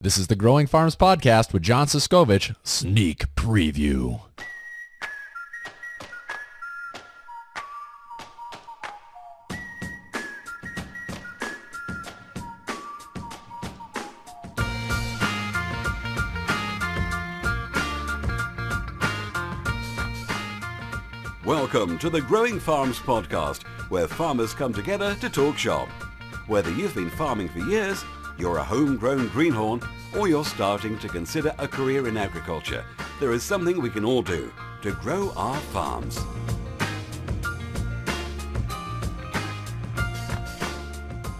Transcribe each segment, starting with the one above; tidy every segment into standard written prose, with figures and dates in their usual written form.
This is the Growing Farms Podcast with John Siskovich, Sneak Preview. Welcome to the Growing Farms Podcast, where farmers come together to talk shop. Whether you've been farming for years, you're a homegrown greenhorn, or you're starting to consider a career in agriculture, there is something we can all do to grow our farms.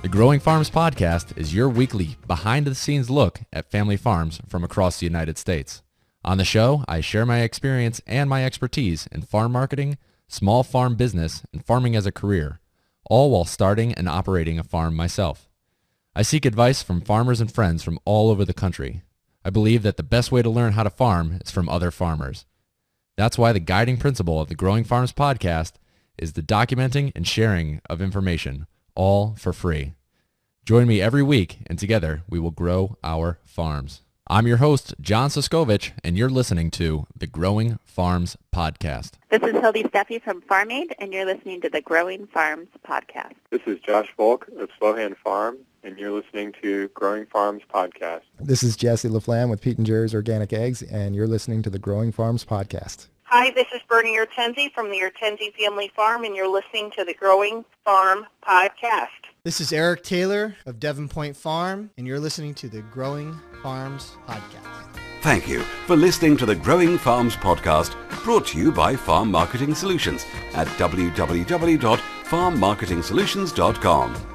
The Growing Farms Podcast is your weekly behind-the-scenes look at family farms from across the United States. On the show, I share my experience and my expertise in farm marketing, small farm business, and farming as a career, all while starting and operating a farm myself. I seek advice from farmers and friends from all over the country. I believe that the best way to learn how to farm is from other farmers. That's why the guiding principle of the Growing Farms Podcast is the documenting and sharing of information, all for free. Join me every week, and together we will grow our farms. I'm your host, John Siskovich, and you're listening to the Growing Farms Podcast. This is Hildy Steffi from Farm Aid, and you're listening to the Growing Farms Podcast. This is Josh Volk of Slowhand Farm, and you're listening to Growing Farms Podcast. This is Jesse LaFlamme with Pete and Jerry's Organic Eggs, and you're listening to the Growing Farms Podcast. Hi, this is Bernie Urtenzi from the Urtenzi Family Farm, and you're listening to the Growing Farm Podcast. This is Eric Taylor of Devon Point Farm, and you're listening to the Growing Farms Podcast. Thank you for listening to the Growing Farms Podcast, brought to you by Farm Marketing Solutions at www.farmmarketingsolutions.com.